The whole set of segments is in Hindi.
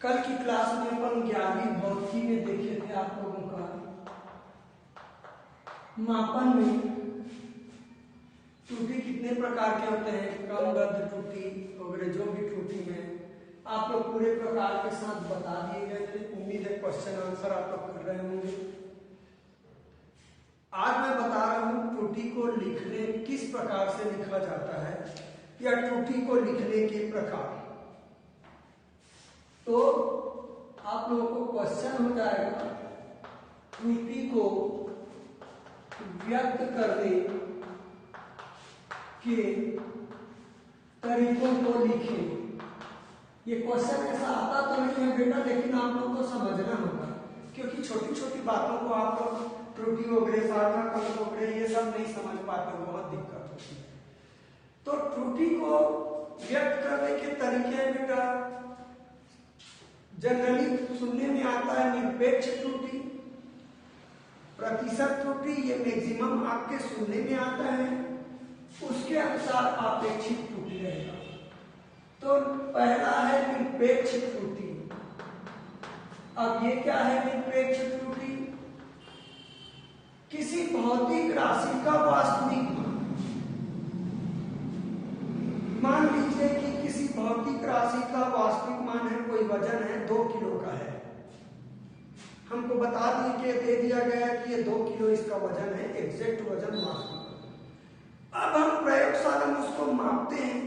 कल की क्लास में अपन 11वीं भौतिकी में देखे थे आप लोगों का मापन में त्रुटि कितने प्रकार के होते हैं, कम गद्य त्रुटि वगैरह, जो भी त्रुटि में आप लोग पूरे प्रकार के साथ बता दिए गए थे। उम्मीद है क्वेश्चन आंसर आप लोग कर रहे होंगे। आज मैं बता रहा हूं त्रुटि को लिखने किस प्रकार से लिखा जाता है या त्रुटि को लिखने के प्रकार। तो आप लोगों को क्वेश्चन हो जाएगा त्रुटि को व्यक्त करने के तरीकों को लिखें। ये क्वेश्चन ऐसा आता तो नहीं है बेटा, लेकिन आप लोगों को समझना होगा क्योंकि छोटी छोटी बातों को आप लोग त्रुटि वगैरह, सार्थक वगैरह ये सब नहीं समझ पाते, बहुत दिक्कत होती है। तो त्रुटि को व्यक्त करने के तरीके बेटा जनरली सुनने में आता है निरपेक्ष त्रुटि, प्रतिशत त्रुटि, ये मैक्सिमम आपके सुनने में आता है। उसके अनुसार अपेक्षित त्रुटि रहेगा। तो पहला है निरपेक्ष त्रुटि। अब ये क्या है निरपेक्ष त्रुटि? किसी भौतिक राशि का वास्तविक मान लीजिए कि किसी भौतिक राशि का वास्तविक मान है, कोई वजन है 2 किलो का है, हमको बता दे दिया गया कि ये 2 किलो इसका वजन है, एग्जैक्ट वजन वास्तविक। अब हम प्रयोगशाला में उसको मापते हैं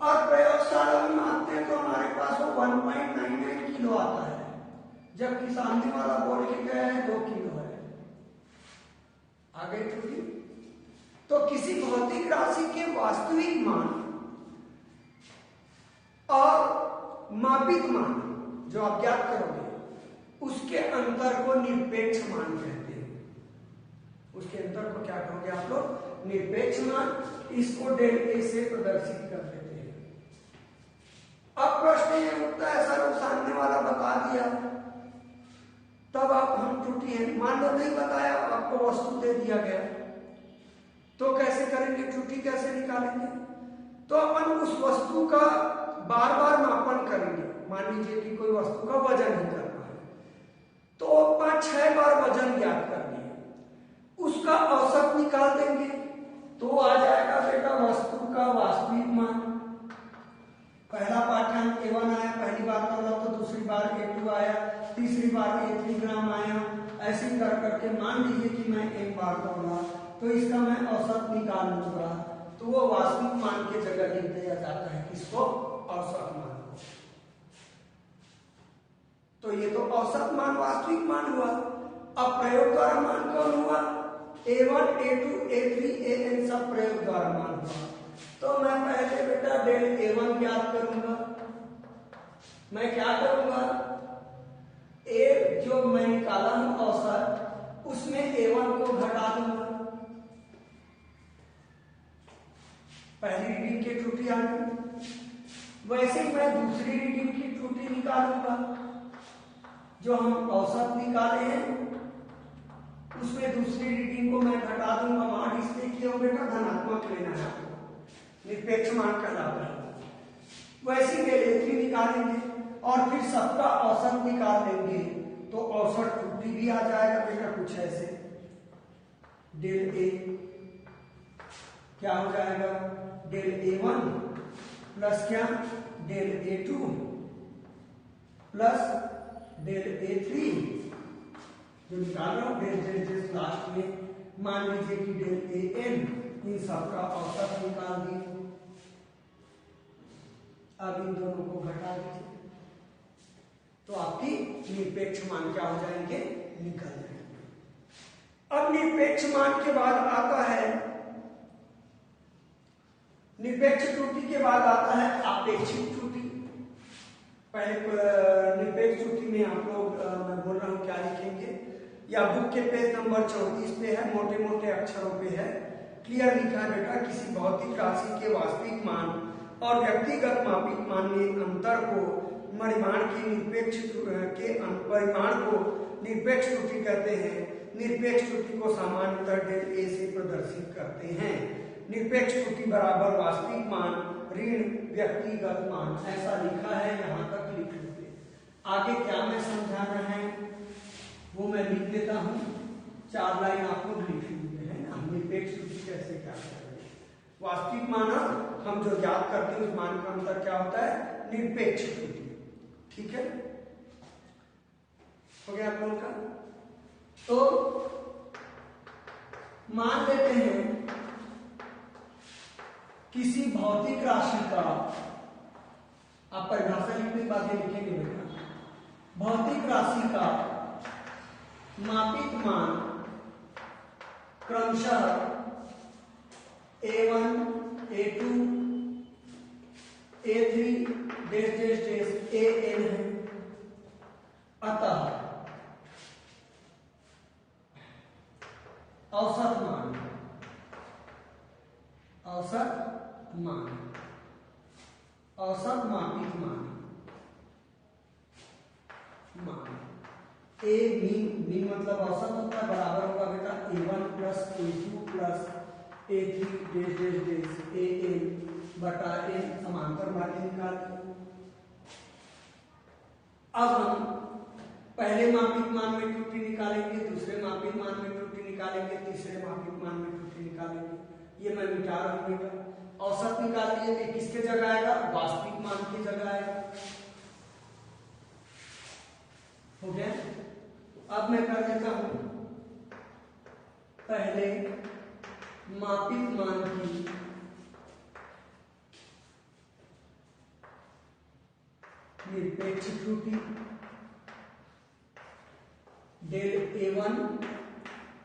और प्रयोगशाला में मापते हैं तो हमारे पास वो 1.99 किलो आता है, जबकि सामने वाला बोल के गया है 2 किलो है। आ गई त्रुटि। तो किसी भौतिक राशि के वास्तविक मान और मापित मान जो आप ज्ञात करोगे उसके अंतर को निरपेक्ष मान कहते हैं। उसके अंतर को क्या कहोगे आप लोग? निरपेक्ष मान। इसको डेल ए से प्रदर्शित कर देते हैं। अब प्रश्न ये उठता है सर वो सामने वाला बता दिया तब आप हम त्रुटि है, मान लो नहीं बताया, आपको वस्तु दे दिया गया, तो कैसे करेंगे त्रुटि, कैसे निकालेंगे? तो अपन उस वस्तु का बार बार मापन करेंगे। मान लीजिए कि कोई वस्तु का वजन ही करना है तो 5-6 बार वजन ज्ञात कर दिए, उसका औसत निकाल देंगे तो आ जाएगा बेटा वस्तु का वास्तविक मान। पहला पाठ्यांक A1 आया, पहली बार तोला तो दूसरी बार A2 आया, तीसरी बार A3 ग्राम आया, ऐसे कर करके मान लीजिए कि मैं एक बार तोला तो इसका मैं औसत निकाल लूंगा, तो वो वास्तविक मान के जगह लिख दिया जाता है किसको? औसत मान को। तो ये तो औसत मान वास्तविक मान हुआ। अब प्रयोग द्वारा मान कौन हुआ? A1, A2, A3, AN सब प्रयोग द्वारा मान हुआ। तो मैं पहले बेटा डेल A1 ज्ञात करूंगा। मैं क्या करूंगा? A जो मैं निकाला हूं औसत, उसमें A1 को घटा दूंगा। पहली रीडिंग की त्रुटि आ गई। वैसे ही मैं दूसरी रीडिंग की त्रुटि निकालूंगा। जो हम औसत निकाले हैं उसमें दूसरी रीडिंग को मैं घटा दूंगा। मान इसलिए किया बेटा धनात्मक लेना है, निरपेक्ष मान कहलाता है। वैसे ही A3 निकालेंगे और फिर सबका औसत निकाल लेंगे तो औसत त्रुटि भी आ जाएगा बेटा कुछ ऐसे। डेल ए क्या हो जाएगा? डेल A1 प्लस क्या? Del A2 plus del A3 जो निकाल रहा हूं डेल लास्ट में मान लीजिए कि डेल AN, इन सबका औसत निकाल दिए। अब इन दोनों को घटा दीजिए तो आपकी निरपेक्ष मान क्या हो जाएंगे? निकल जाएंगे। अब निरपेक्ष मान के बाद आता है, निरपेक्ष त्रुटि के बाद आता है अपेक्षित त्रुटि। पहले निरपेक्ष त्रुटि में आप लोग मैं बोल रहा हूं क्या लिखेंगे, या बुक के पेज नंबर 34 पे है, मोटे मोटे अक्षरों पे है, क्लियर लिखा है बेटा। किसी भौतिक राशि के वास्तविक मान और व्यक्तिगत मापित मान में अंतर को परिमाण की निरपेक्ष के परिमाण को निरपेक्ष त्रुटि कहते हैं। निरपेक्ष त्रुटि को सामान्यतः डेल ए से प्रदर्शित करते हैं। निरपेक्ष त्रुटि बराबर वास्तविक मान ऋण व्यक्तिगत मान ऐसा लिखा है, यहां तक लिख लीजिए। आगे क्या मैं समझाना है वो मैं लिख देता हूं, 4 लाइन आप लोग लिख लीजिए, है ना। निरपेक्ष त्रुटि कैसे क्या करेंगे। वास्तविक मान हम जो याद करते हैं उस मान का अंतर क्या होता है, निरपेक्ष त्रुटि। ठीक है, हो गया आप लोगों का। तो मान लेते हैं किसी भौतिक राशि का, आप परिभाषा लिखने के बाद लिखेंगे बेटा, भौतिक राशि का मापित मान क्रमशः A1, A2, A3 dash dash dash AN है। अतः औसत मान, औसत मान, औसत मापित मान, ए मीन मतलब औसत होता है, बराबर होगा बेटा A1 plus A2 plus A3 dash dash dash AN बटा N, समांतर बातें निकाल दी। अब हम पहले मापित मान में त्रुटि निकालेंगे, दूसरे मापित मान में त्रुटि निकालेंगे, तीसरे मापित मान में त्रुटि निकालेंगे। ये मैं मिटा रहा हूं बेटा। औसत निकाल लिए, किसके जगह आएगा, वास्तविक मान की जगह आएगा। हो गया। अब मैं कर देता हूं पहले मापित मान की निरपेक्ष त्रुटि डेल A1,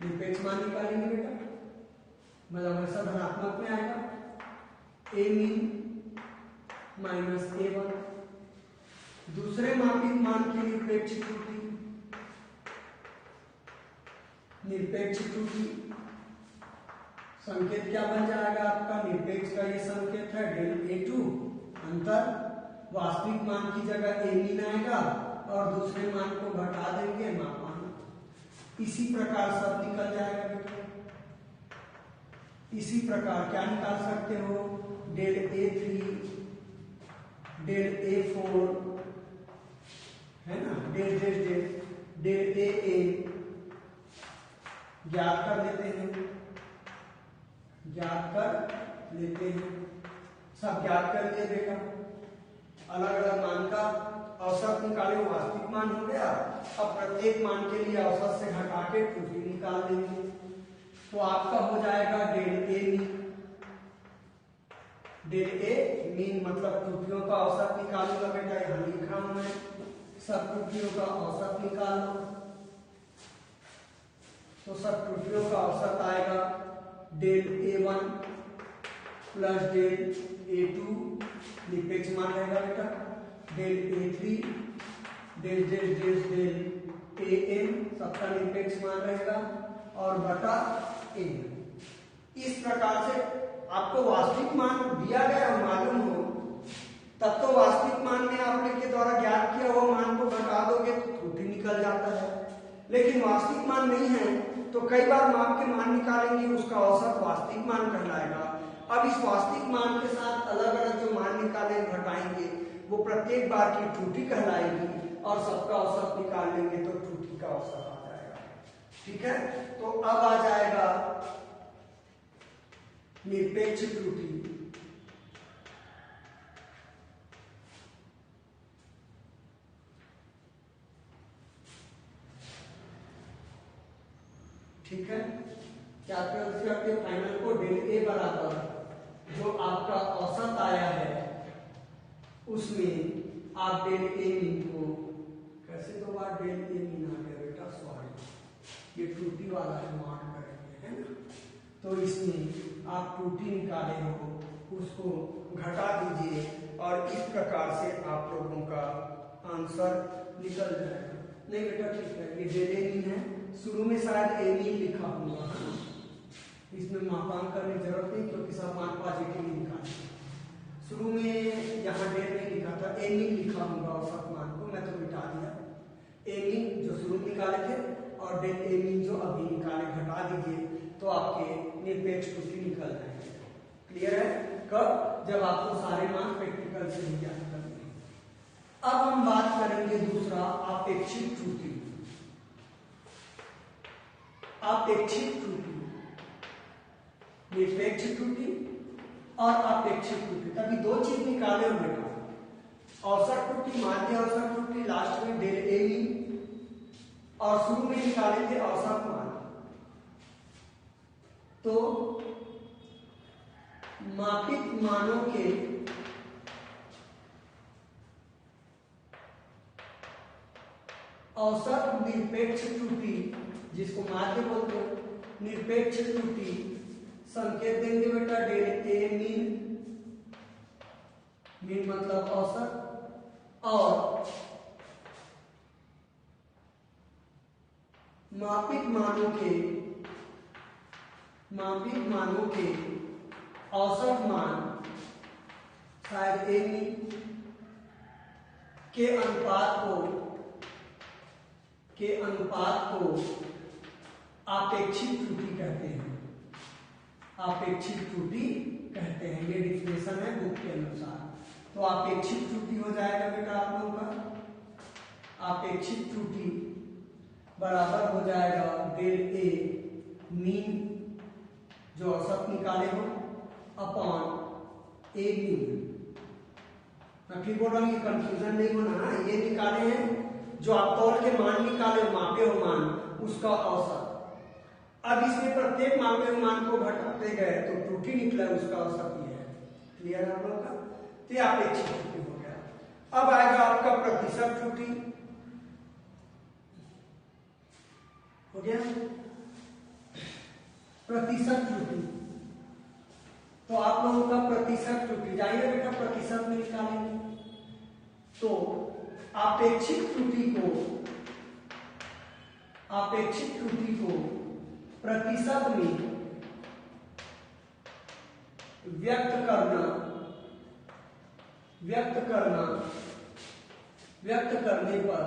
निरपेक्ष मान निकालेंगे बेटा, मतलब हमेशा धनात्मक में आएगा, A मीन माइनस A1। दूसरे मापित मान की निरपेक्ष त्रुटि, निरपेक्ष त्रुटि संकेत क्या बन जाएगा आपका, निरपेक्ष का ये संकेत है डेल A2, अंतर वास्तविक मान की जगह A मीन आएगा और दूसरे मान को घटा देंगे मापांक। इसी प्रकार सब निकल जाएगा बेटा। इसी प्रकार क्या निकाल सकते हो, डेल A3, डेल A4, है ना, del del del del AA ज्ञात कर लेते हैं, ज्ञात कर लेते हैं। सब ज्ञात कर लिए बेटा, अलग अलग मान का औसत निकाले, वास्तविक मान हो गया। अब प्रत्येक मान के लिए औसत से घटा के त्रुटि निकाल देंगे, तो आपका हो जाएगा del A mean. Del A mean मतलब त्रुटियों का औसत निकालूंगा बेटा, यहां लिख रहा हूं मैं, सब त्रुटियों का औसत निकाल लो। तो सब त्रुटियों का औसत आएगा del A1 plus del A2, निरपेक्ष मान रहेगा बेटा, del A3 del del del del AN, सबका निरपेक्ष मान रहेगा, और बटा N। इस प्रकार से आपको वास्तविक मान दिया गया और मालूम हो, तब तो वास्तविक मान में आपने के द्वारा ज्ञात किया हुआ मान को घटा दोगे तो त्रुटि निकल जाता है। लेकिन वास्तविक मान नहीं है तो कई बार माप के मान निकालेंगे, उसका औसत वास्तविक मान कहलाएगा। अब इस वास्तविक मान के साथ अलग अलग जो मान निकाले घटाएंगे वो प्रत्येक बार की त्रुटि कहलाएगी, और सबका औसत निकाल लेंगे तो त्रुटि का औसत आ जाएगा। ठीक है, तो अब आ जाएगा निरपेक्ष त्रुटि। ठीक है, क्या करते फाइनल को डेल A बराबर जो आपका औसत आया है उसमें आप डेल A मीन को, कैसे दो बार डेल A मीन आ गया बेटा, सॉरी ये त्रुटि वाला है, मार्क करेंगे, है ना। तो इसमें आप त्रुटि निकाले हो उसको घटा दीजिए, और इस प्रकार से आप लोगों का आंसर निकल जाएगा। नहीं बेटा ठीक है, ये डेल A मीन है, शुरू में शायद A मीन लिखा हुआ है, इसमें मापांक करने की जरूरत नहीं क्योंकि सब मान पॉजिटिव निकाले। शुरू में यहाँ डेल नहीं लिखा था, A मीन लिखा होगा औसत मान को, मैं तो मिटा दिया। A मीन जो शुरू निकाले थे और डेल A मीन जो अभी निकाले, घटा दीजिए तो आपके निरपेक्ष त्रुटि निकल जाएंगे। क्लियर है। कब जब आपको सारे मान प्रैक्टिकल से ही ज्ञात करने हैं। अब हम बात करेंगे दूसरा अपेक्षित त्रुटि। अपेक्षित त्रुटि, निरपेक्ष त्रुटि और अपेक्षित त्रुटि, तभी दो चीज निकाले हो बेटा, औसत त्रुटि, माध्य औसत त्रुटि, लास्ट में डेल ए मीन, और शुरू में निकाले थे औसत मान। तो मापित मानों के औसत निरपेक्ष त्रुटि, जिसको माध्य बोलते हैं, निरपेक्ष त्रुटि संकेत देंगे बेटा डेल ए मीन, मीन मतलब औसत, और मापित मानों के औसत मान शायद ए मीन के अनुपात को अपेक्षित त्रुटि कहते हैं। अपेक्षित त्रुटि कहते हैं, ये डिफिनेशन है बुक के अनुसार। तो अपेक्षित त्रुटि हो जाएगा बेटा आप लोगों का, अपेक्षित त्रुटि बराबर हो जाएगा डेल ए मीन जो औसत निकाले हो अपॉन ए मीन। मैं फिर बोल रहा हूं, कंफ्यूजन नहीं होना ना, ये निकाले हैं जो आप तौल के मान निकाले हो, मापे हो मान, उसका औसत। अब इसमें प्रत्येक मापे हुए मान को घटाते गए तो त्रुटि निकला, उसका औसत ये है। क्लियर है आप लोगों का? तो यह अपेक्षित त्रुटि हो गया। अब आएगा आपका प्रतिशत त्रुटि, हो गया प्रतिशत त्रुटि। तो आप लोगों का प्रतिशत त्रुटि जाइए बेटा, प्रतिशत में निकालेंगे तो अपेक्षित त्रुटि को प्रतिशत में व्यक्त करने पर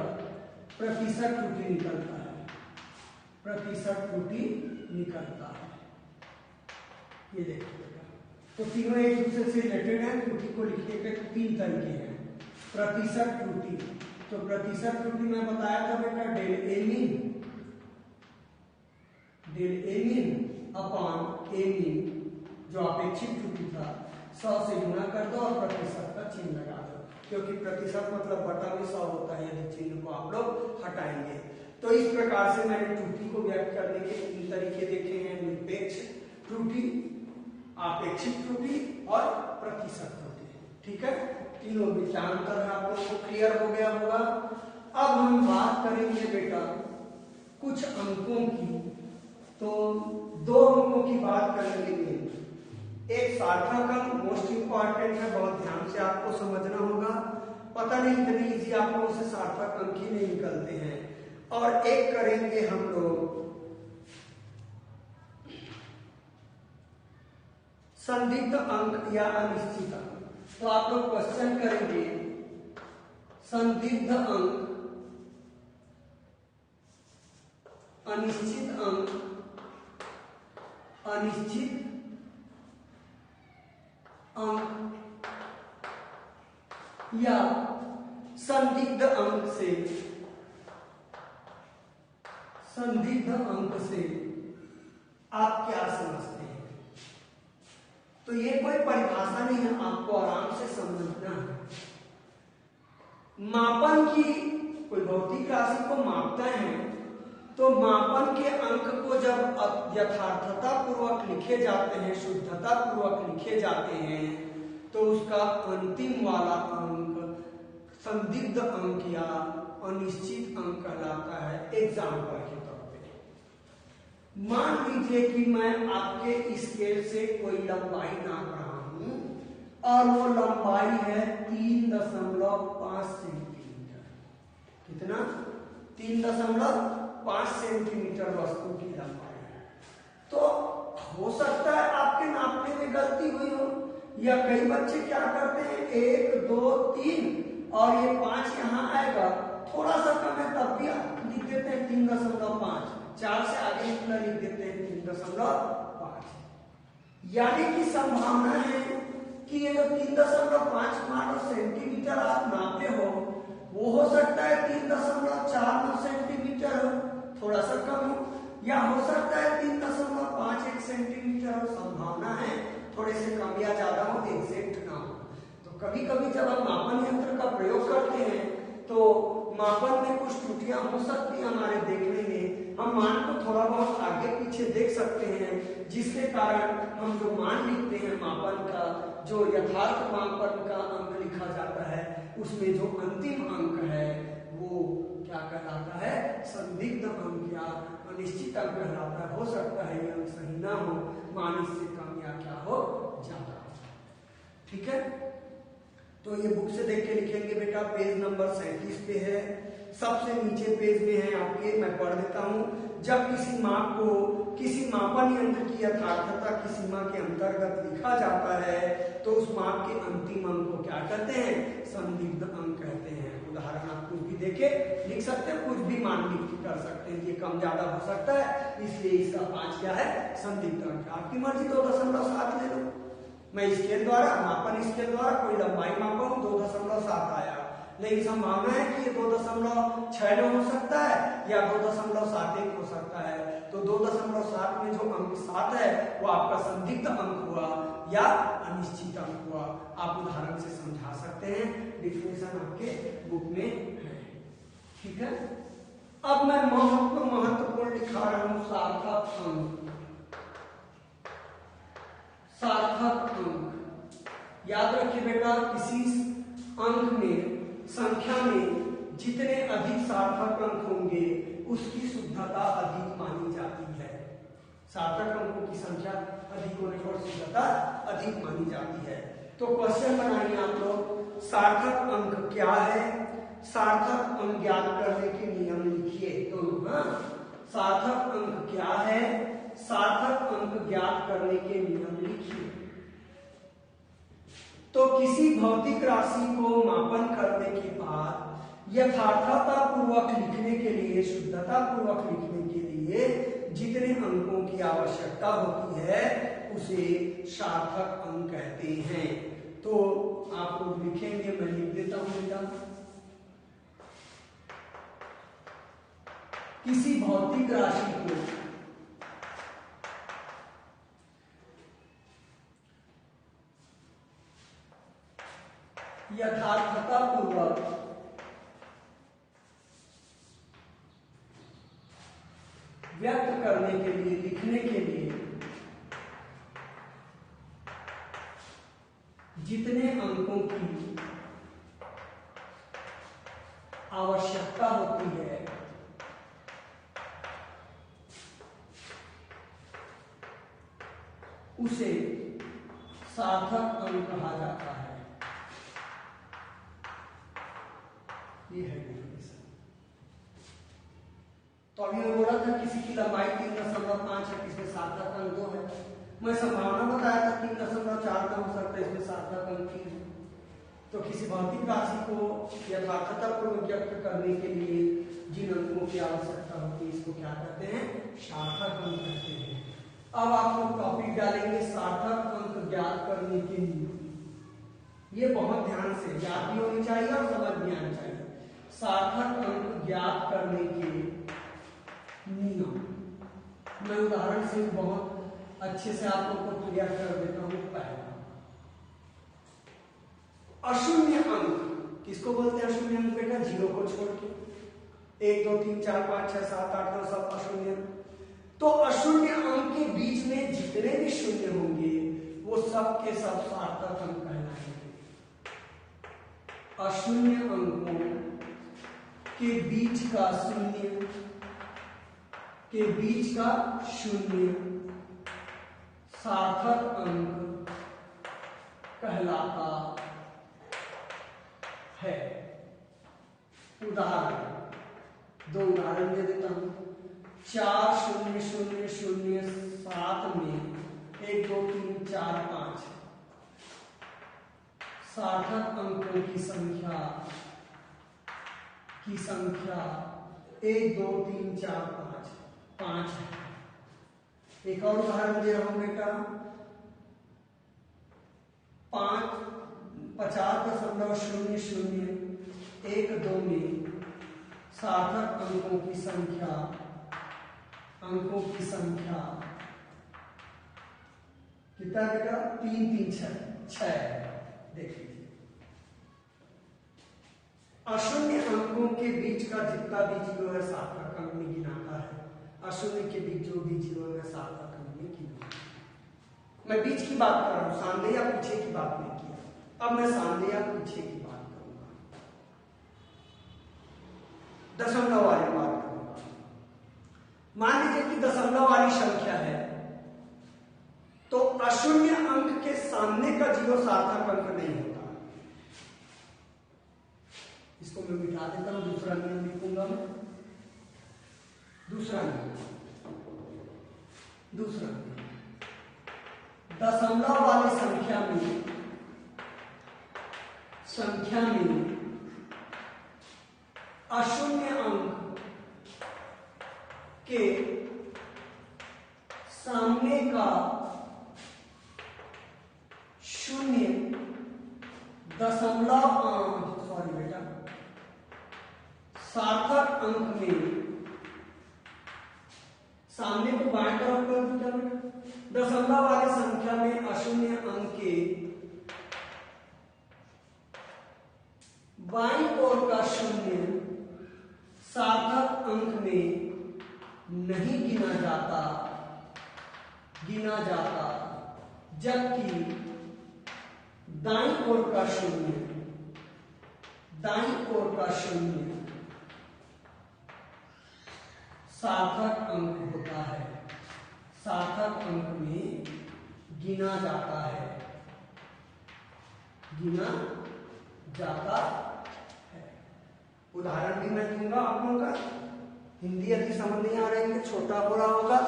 प्रतिशत त्रुटि निकलता है, प्रतिशत त्रुटि निकलता है। ये देखिए, तो तीनों एक दूसरे से रिलेटेड है। त्रुटि को लिखने के तीन तरीके हैं। प्रतिशत त्रुटि, तो प्रतिशत त्रुटि मैं बताया था बेटा del A mean upon A mean, जो अपेक्षित त्रुटि था 100 से गुणा कर दो और प्रतिशत का चिन्ह लगा दो, क्योंकि प्रतिशत मतलब बटा में 100 होता है यदि चिन्ह को आप लोग हटाएंगे। तो इस प्रकार से मैंने त्रुटि को व्यक्त करने के तीन तरीके देखे हैं, निरपेक्ष त्रुटि, अपेक्षित त्रुटि और प्रतिशत त्रुटि। ठीक है, तीनों में क्या अंतर है आप लोगों को क्लियर हो गया होगा। अब हम बात करेंगे बेटा कुछ अंकों की, तो दो अंकों की बात करेंगे। एक सार्थक अंक मोस्ट इंपॉर्टेंट है, बहुत ध्यान से आपको समझना होगा, पता नहीं इतनी इजी आप लोगों से सार्थक अंक ही नहीं निकलते हैं। और एक करेंगे हम लोग संदिग्ध अंक या अनिश्चित अंक। तो आप लोग क्वेश्चन करेंगे संदिग्ध अंक, अनिश्चित अंक, अनिश्चित अंक या संदिग्ध अंक से आप क्या समझते हैं? तो ये कोई परिभाषा नहीं है, आपको आराम से समझना है। मापन की कोई भौतिक राशि को मापता है तो मापन के अंक को जब यथार्थता पूर्वक लिखे जाते हैं, शुद्धता पूर्वक लिखे जाते हैं, तो उसका अंतिम वाला अंक संदिग्ध अंक या अनिश्चित अंक कहलाता है। एग्जाम्पल के तौर पे मान लीजिए कि मैं आपके स्केल से कोई लंबाई नाप रहा हूं और वो लंबाई है 3.5 सेंटीमीटर। कितना? 3.5 सेंटीमीटर वस्तु की लंबाई है। तो हो सकता है आपके नापने में गलती हुई हो, या कई बच्चे क्या करते हैं 1 2 3 और ये 5 यहाँ आएगा, थोड़ा सा कम है तब भी लिख देते हैं 3.5, 4 से आगे निकला लिख देते हैं 3.5। यानी कि संभावना है कि ये जो 3.5 माइक्रो सेंटीमीटर आप नापे हो वो हो सकता है 3.49 सेंटीमीटर हो, थोड़ा सा कम हो, या हो सकता है 3.51 सेंटीमीटर हो। संभावना है थोड़े से कम या ज्यादा हो, एग्जैक्ट ना हो। तो कभी कभी जब हम मापन यंत्र का प्रयोग करते हैं तो मापन में कुछ त्रुटियां हो सकती है हमारे देखने में, हम मान को थोड़ा बहुत आगे पीछे देख सकते हैं, जिसके कारण हम जो मान लिखते हैं मापन का, जो यथार्थ मापन का अंक लिखा जाता है, उसमें जो अंतिम अंक है वो क्या कहलाता है, संदिग्ध अंक या अनिश्चित अंक कहलाता है। हो सकता है ये अंक सही ना हो, मान इससे कम या क्या हो, ज्यादा। ठीक है, तो ये बुक से देख के लिखेंगे बेटा। पेज नंबर 37 पे है, सबसे नीचे पेज में है आपके, मैं पढ़ देता हूं। जब किसी माप को किसी मापन यंत्र की यथार्थता की सीमा के अंतर्गत लिखा जाता है तो उस माप के अंतिम अंक को क्या कहते हैं, संदिग्ध अंक कहते हैं। उदाहरण आप कुछ भी देके लिख सकते हैं, कुछ भी मान लिख कर सकते हैं, ये कम ज्यादा हो सकता है, इसलिए इसका 5 क्या है, संदिग्ध अंक। आपकी मर्जी 2.7 ले लो, मैं स्केल द्वारा, मापन स्केल द्वारा कोई लंबाई मापा हूं, 2.7 आया, लेकिन संभावना है कि ये 2.69 हो सकता है या 2.71 हो सकता है। तो 2.7 में जो अंक 7 है वो आपका संदिग्ध अंक हुआ या अनिश्चित अंक हुआ। आप उदाहरण से समझा सकते हैं, डिफिनेशन आपके बुक में है। ठीक है, अब मैं महत्वपूर्ण लिखा रहा हूं सार्थक अंक। सार्थक अंक याद रखिए बेटा, किसी अंक में, संख्या में जितने अधिक सार्थक अंक होंगे उसकी शुद्धता अधिक मानी जाती है। सार्थक अंकों की संख्या अधिक होने पर शुद्धता अधिक मानी जाती है। तो क्वेश्चन बनाइए आप लोग, सार्थक अंक क्या है, सार्थक अंक ज्ञात करने के नियम लिखिए दोनों। हाँ, सार्थक अंक क्या है, सार्थक अंक ज्ञात करने के नियम लिखिए। तो किसी भौतिक राशि को मापन करने के बाद यथार्थता पूर्वक लिखने के लिए, शुद्धता पूर्वक लिखने के लिए जितने अंकों की आवश्यकता होती है उसे सार्थक अंक कहते हैं। तो आप लोग लिखेंगे, मैं लिख देता हूं बेटा। किसी भौतिक राशि को यथार्थता पूर्वक व्यक्त करने के लिए, लिखने के लिए जितने अंकों की आवश्यकता होती है उसे सार्थक अंक कहा जाता है। ये है डेफिनेशन। तो अभी मैं बोला था किसी की लंबाई 3.5 है, किसमें सार्थक अंक 2 है। मैं संभावना बताया था 3.4 का हो सकता है, इसमें सार्थक अंक 3 है। तो किसी भौतिक राशि को यथार्थता पूर्वक व्यक्त करने के लिए जिन अंकों की आवश्यकता होती है इसको क्या कहते हैं, सार्थक अंक कहते हैं। अब आप लोग टॉपिक डालेंगे सार्थक अंक ज्ञात करने के लिए। ये बहुत ध्यान से याद भी होनी चाहिए और समझ भी आनी चाहिए। सार्थक अंक ज्ञात करने के नियम, मैं उदाहरण से बहुत अच्छे से आप लोग को क्लियर कर देता हूं। पहला, अशून्य अंक किसको बोलते हैं, अशून्य अंक बेटा, 0 को छोड़ के 1 2 3 4 5 6 7 8 9 सब अशून्य। तो अशून्य अंक के बीच में जितने भी शून्य होंगे वो सब के सब सार्थक अंक कहलाएंगे। अशून्य अंकों के बीच का शून्य, के बीच का शून्य सार्थक अंक कहलाता है। उदाहरण, 2 उदाहरण दे देता हूं। 4 0 0 0 7 में 1 2 3 4 5 सार्थक अंकों की संख्या 1 2 3 4 5 है। एक और उदाहरण दे रहा हूं बेटा, 50.0012 में सार्थक अंकों की संख्या कितना बेटा? 3 3 6। देख लीजिए, अशून्य अंकों के बीच का जितना भी जीरो है सार्थक अंक में गिनाता है। अशून्य के बीच जो भी जीरो है सार्थक अंक में गिनाता है। मैं बीच की बात कर रहा हूं, सामने या पीछे की बात नहीं किया। अब मैं सामने या पीछे की बात करूंगा, दशमलव वाली बात करूंगा। मान लीजिए कि दशमलव वाली संख्या है, तो अशून्य अंक के सामने का जीरो सार्थक अंक नहीं होता। इसको मैं मिटा देता हूं, दूसरा नियम लिखूंगा मैं। दूसरा नियम दशमलव वाली संख्या में अशून्य अंक के सामने का शून्य दशमलव सार्थक अंक में, सामने को बाएं तरफ कर दीजिए बेटा। दशमलव वाली संख्या में अशून्य अंक के बाईं ओर का शून्य सार्थक अंक में नहीं गिना जाता, जबकि दाईं ओर का शून्य सार्थक अंक होता है, सार्थक अंक में गिना जाता है। उदाहरण भी मैं दूंगा आप लोगों का। हिंदी यदि समझ नहीं आ रही है, छोटा हो रहा होगा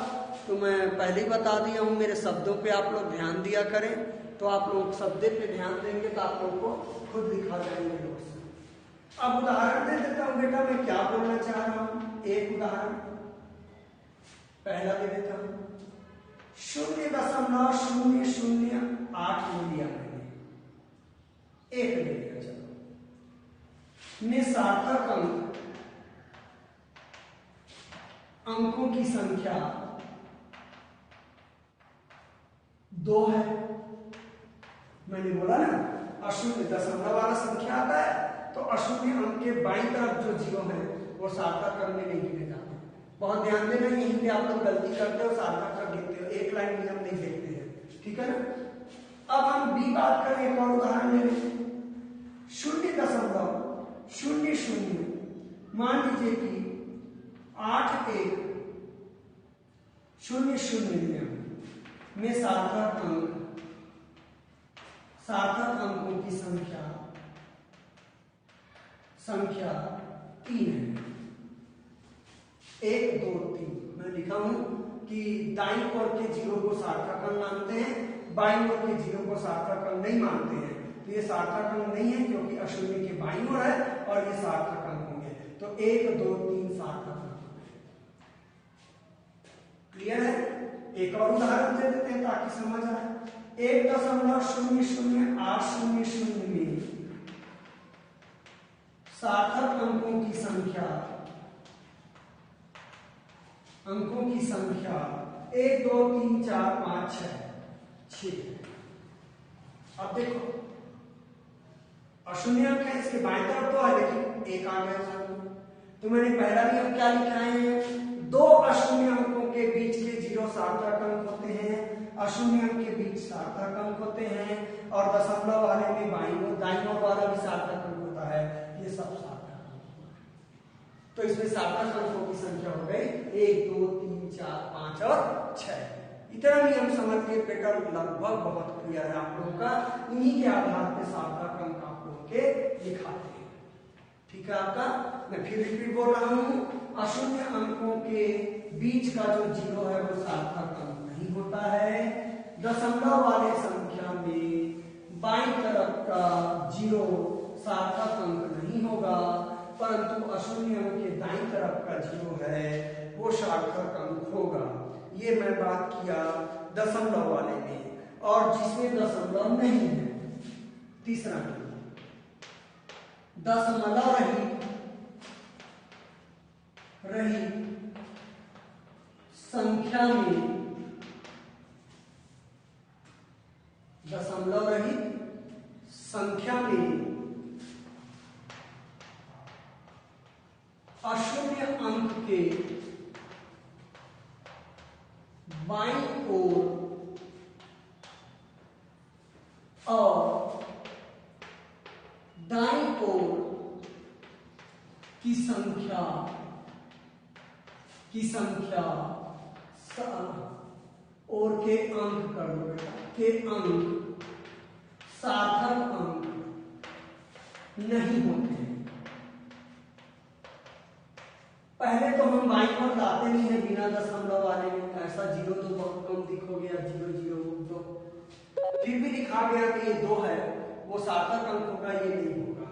तो मैं पहले ही बता दिया हूं, मेरे शब्दों पे आप लोग ध्यान दिया करें। तो आप लोग शब्द पे ध्यान देंगे तो आप लोगों को खुद लिखा जाएंगे नोट्स। अब उदाहरण दे देता हूं बेटा, मैं क्या बोलना चाह रहा हूं। एक उदाहरण पहला दे देता हूं, 0.008 लिया मैंने, 1 ले लिया, चलो में सार्थक अंकों की संख्या 2 है। मैंने बोला ना, अशून्य दशमलव वाला संख्या आता है तो अशून्य अंक के बाईं तरफ जो जीरो है वो सार्थक अंक में नहीं गिने जाते। बहुत ध्यान देना, यहीं पे आप लोग गलती करते हो, सार्थक अंक लिखते हो, एक लाइन नियम नहीं देखते हैं, ठीक है ना। अब हम बी बात करें, एक और उदाहरण ले लें। 0.00, मान लीजिए कि 8100 में सार्थक अंकों की संख्या 3 है। 1 2 3 मैं लिखा हूं कि दाईं ओर के जीरो को सार्थक अंक मानते हैं, बाईं ओर के जीरो को सार्थक अंक नहीं मानते हैं। तो ये सार्थक अंक नहीं है क्योंकि अशून्य के बाईं ओर है और ये सार्थक अंक होंगे। तो 1 2 3 सार्थक अंक। क्लियर है? एक और उदाहरण दे देते हैं ताकि समझ आए। 1.00800 में सार्थक अंकों की संख्या 1 2 3 4 5 6। अब देखो, अशून्य अंक है, इसके बाएं तरफ तो है लेकिन एक आ गया सामने। तो मैंने पहला नियम क्या लिखा है, 2 अशून्य अंकों के बीच के जीरो सार्थक अंक होते हैं, अशून्य अंक के बीच सार्थक अंक होते हैं, और दशमलव वाले में दाईं ओर वाला भी सार्थक अंक होता है। ये सब सार्थक अंक। तो इसमें सार्थक अंकों की संख्या हो गई 1 2 3 4 5 और 6। इतना नियम समझ के बेटा लगभग बहुत क्लियर है आप लोगों का। इन्हीं के आधार पर सार्थक अंक आप लोगों के दिखाते हैं, ठीक है आपका। मैं फिर रिपीट बोल रहा हूं, अशून्य अंकों के बीच का जो जीरो है वो सार्थक अंक नहीं होता है। दशमलव वाले संख्या में बाईं तरफ का जीरो सार्थक अंक नहीं होगा, परंतु अशून्य अंक के दाईं तरफ का जीरो है वो सार्थक अंक होगा। ये मैं बात किया दशमलव वाले में। और जिसमें दशमलव नहीं है तीसरा नियम, दशमलव रहित संख्या में, दशमलव रहित संख्या में अशून्य अंक के बाईं ओर और दाईं ओर की संख्या और के अंक कर दो बेटा, के अंक सार्थक अंक नहीं होते हैं। पहले तो हम बाईं ओर लाते नहीं है बिना दशमलव वाले में, ऐसा 0 तो बहुत कम दिखोगे, 0 0 तो फिर भी लिखा गया कि ये 2 है, वो सार्थक अंक होगा, ये नहीं होगा,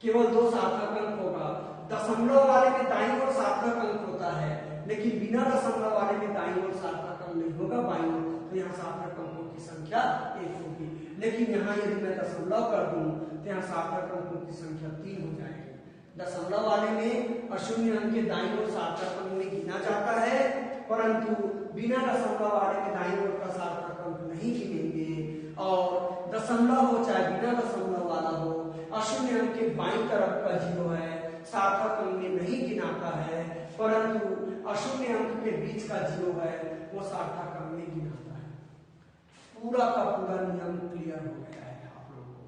केवल 2 सार्थक अंक होगा। दशमलव वाले में दाईं ओर सार्थक अंक होता है, लेकिन बिना दशमलव वाले में दाईं ओर सार्थक अंक नहीं होगा, बाईं ओर, तो यहाँ सार्थक अंकों की संख्या 1 होगी। लेकिन यहाँ यदि मैं दशमलव कर दूं तो यहाँ सार्थक अंकों की संख्या 3 हो जाएगी। दशमलव वाले में अशून्य अंक के दाईं ओर सार्थक अंक में गिना जाता है, परंतु बिना दशमलव वाले में दाईं ओर का सार्थक अंक नहीं गिनेंगे। और दशमलव हो चाहे बिना दशमलव वाला हो, अशून्य अंक के बाईं तरफ का 0 है, सार्थक अंक में नहीं गिनाता है, परंतु अशून्य अंक के बीच का 0 है, वो सार्थक अंक में गिनाता है। पूरा का पूरा नियम क्लियर हो गया है आप लोगों को।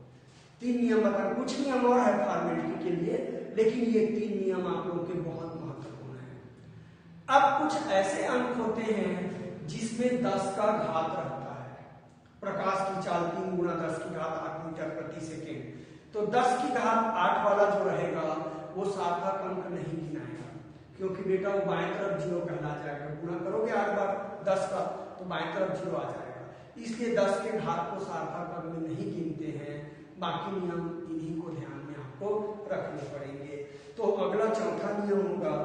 3 नियम बता, कुछ नियम और है फॉर्मेलिटी के लिए, लेकिन ये 3 नियम आप लोगों के बहुत महत्वपूर्ण है। अब कुछ ऐसे अंक होते हैं जिसमें 10 का घात रहता है। प्रकाश की चाल 3 गुणा 10 की घात 8 मीटर प्रति सेकेंड, तो 10 की घात 8 वाला जो रहेगा वो सार्थक अंक नहीं गिनाएगा, क्योंकि बेटा वो बाएं तरफ 0 कहला जाएगा। गुणा करोगे 8 बार 10 का तो बाएं तरफ 0 आ जाएगा, इसलिए 10 के घात को सार्थक अंक में नहीं गिनते हैं। बाकी नियम इन्हीं को ध्यान में आपको रखने पड़ेंगे। तो अगला चौथा नियम होगा,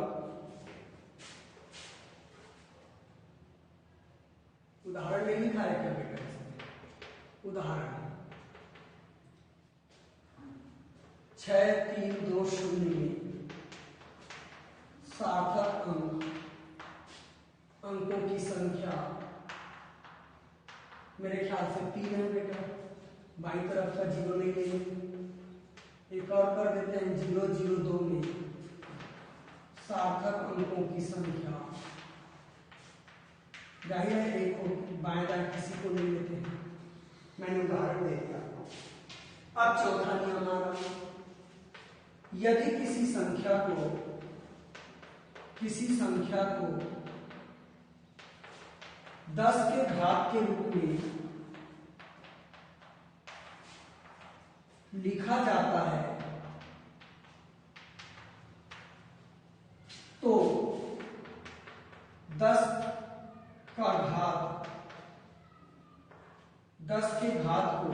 उदाहरण नहीं लिखा है क्या बेटा? उदाहरण 6320 में सार्थक अंकों की संख्या मेरे ख्याल से 3 है बेटा, बाईं तरफ का 0 नहीं लेंगे। एक और कर देते हैं 002 में सार्थक अंकों की संख्या, जाहिर है एक को बाएं दाएं किसी को नहीं लेते हैं, मैंने उदाहरण दे दिया। अब चौथा नियम आ रहा, यदि किसी संख्या को 10 के घात के रूप में लिखा जाता है तो 10 के घात को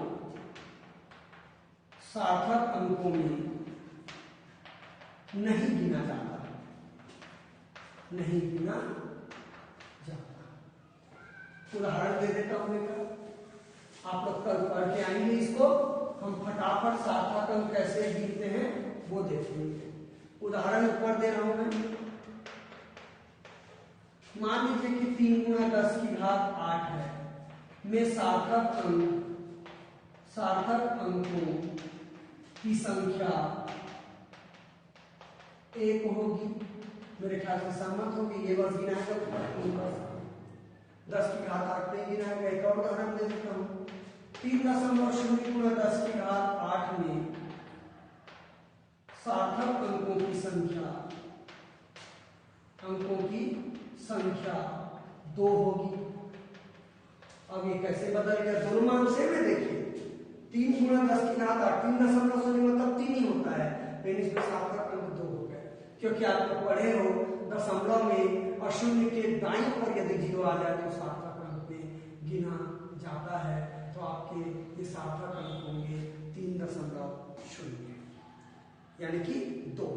सार्थक अंकों में नहीं गिना जाता, नहीं गिना जाता। उदाहरण दे देता हूं बेटा, आप लोग कल पढ़ के आएंगे इसको, हम फटाफट सार्थक अंक कैसे गिनते हैं वो देखेंगे। उदाहरण ऊपर दे रहा हूं मैं, मान लीजिए कि 3 गुणा 10 की घात 8 है, में सार्थक अंकों की संख्या 1 होगी। मेरे ख्याल से सहमत होगी, ये बस गिनाएगा 10 की घात 8 नहीं गिनाएगा। एक और उदाहरण दे देता हूं, 3.0 गुणा 10 की घात 8 में सार्थक अंकों की संख्या 2 होगी। अब ये कैसे बदल गया, दोनों मान सेम है। देखिए 3 गुणा 10 की घात 8, 3.0 मतलब 3 ही होता है, लेकिन इसमें सार्थक अंक 2 हो गए, क्योंकि आप लोग पढ़े हो दशमलव में अशून्य के दाईं ओर यदि 0 आ जाए तो सार्थक अंक में गिना जाता है। तो आपके ये सार्थक अंक होंगे 3.0 यानी कि 2।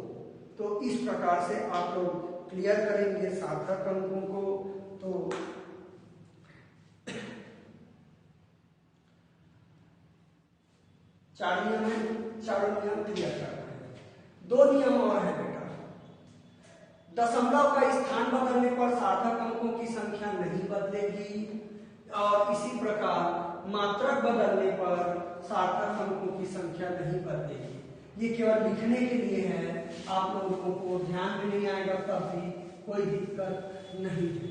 तो इस प्रकार से आप लोग क्लियर करेंगे सार्थक अंकों को। तो 4 नियम है, चारों नियम क्लियर करना है। 2 नियम और है बेटा। दशमलव का स्थान बदलने पर सार्थक अंकों की संख्या नहीं बदलेगी, और इसी प्रकार मात्रक बदलने पर सार्थक अंकों की संख्या नहीं बदलेगी। ये केवल लिखने के लिए है, आप लोगों को ध्यान में नहीं आएगा तब भी कोई दिक्कत नहीं है।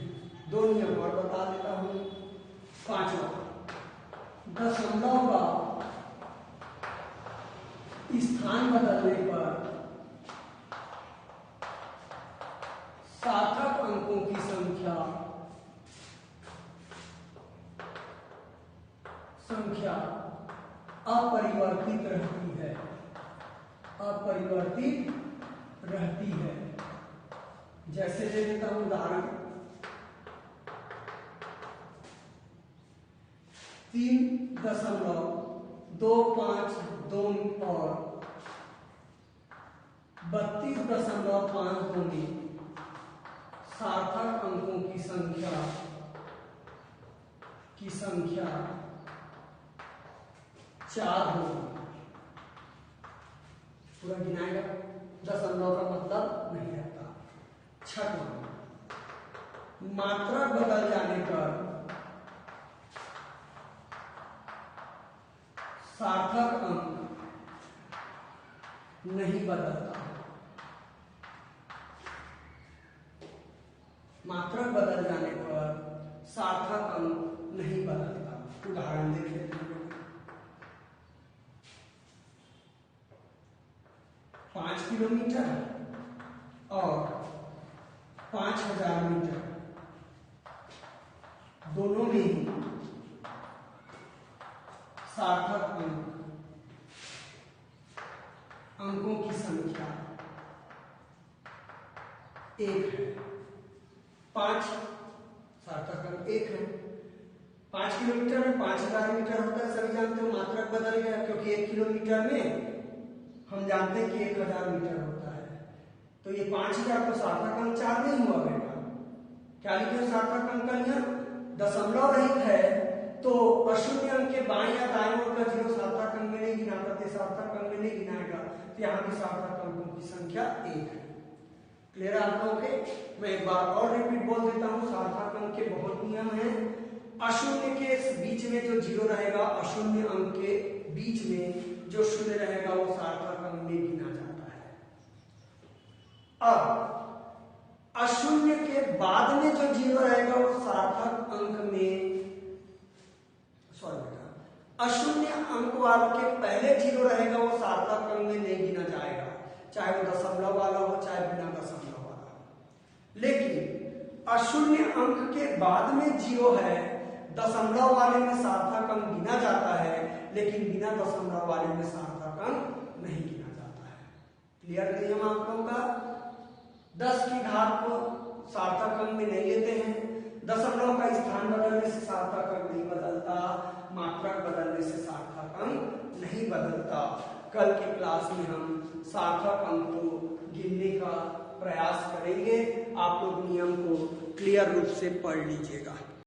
2 नियम और बता देता हूं। 5वां, दशमलव का स्थान बदलने पर सार्थक अंकों की संख्या अपरिवर्तित रहती है, अपरिवर्तित रहती है। जैसे ले लेता हूं उदाहरण, 3.252 और 32.52 में सार्थक अंकों की संख्या 4 होगी। पूरा गिनाएगा, दशमलव का मतलब नहीं रहता। 6वां, मात्रक बदल जाने पर सार्थक अंक नहीं बदलता। मात्रक बदल जाने पर सार्थक अंक नहीं बदलता। उदाहरण देख लेते हैं। 5 किलोमीटर और 5000 मीटर दोनों में ही सार्थक अंकों की संख्या 1 है। 5 सार्थक अंक 1 है। 5 किलोमीटर में 5000 मीटर होता है, सभी जानते हो। मात्रक बदल गया क्योंकि 1 किलोमीटर में हम जानते हैं कि 1000 मीटर होता है। तो ये 5000 तो सार्थक अंक 4 नहीं हुआ बेटा। क्या लिखे सार्थक अंक का नियम? दशमलव रहित है तो अशून्य अंक के बाएं या दाएं ओर का 0 सार्थक अंक में नहीं गिनाता, सार्थक अंक में नहीं गिनाएगा। तो यहाँ भी सार्थक अंकों की संख्या 1 है। क्लियर आप लोगों के? मैं एक बार और रिपीट बोल देता हूँ। सार्थक अंक के बहुत नियम हैं। अशून्य के बीच में जो 0 रहेगा, अशून्य अंक के बीच में जो 0 रहेगा वो सार्थक अंक में गिना जाता है। अब अशून्य के बाद में जो 0 रहेगा वो सार्थक अंक में, सॉरी बेटा, अशून्य अंक वाले के पहले 0 रहेगा वो सार्थक अंक में नहीं गिना जाएगा, चाहे वो दशमलव वाला हो चाहे बिना दशमलव वाला हो। लेकिन अशून्य अंक के बाद में 0 है, दशमलव वाले में सार्थक अंक गिना जाता है, लेकिन बिना दशमलव वाले में सार्थक अंक नहीं गिना जाता है। क्लियर नियम आप लोगों का? 10 की घात को सार्थक अंक में नहीं लेते हैं। दशमलव का स्थान बदलने से सार्थक अंक नहीं बदलता, मात्रक बदलने से सार्थक अंक नहीं बदलता। कल के क्लास में हम सार्थक अंक को गिनने का प्रयास करेंगे। आप लोग नियम को क्लियर रूप से पढ़ लीजिएगा।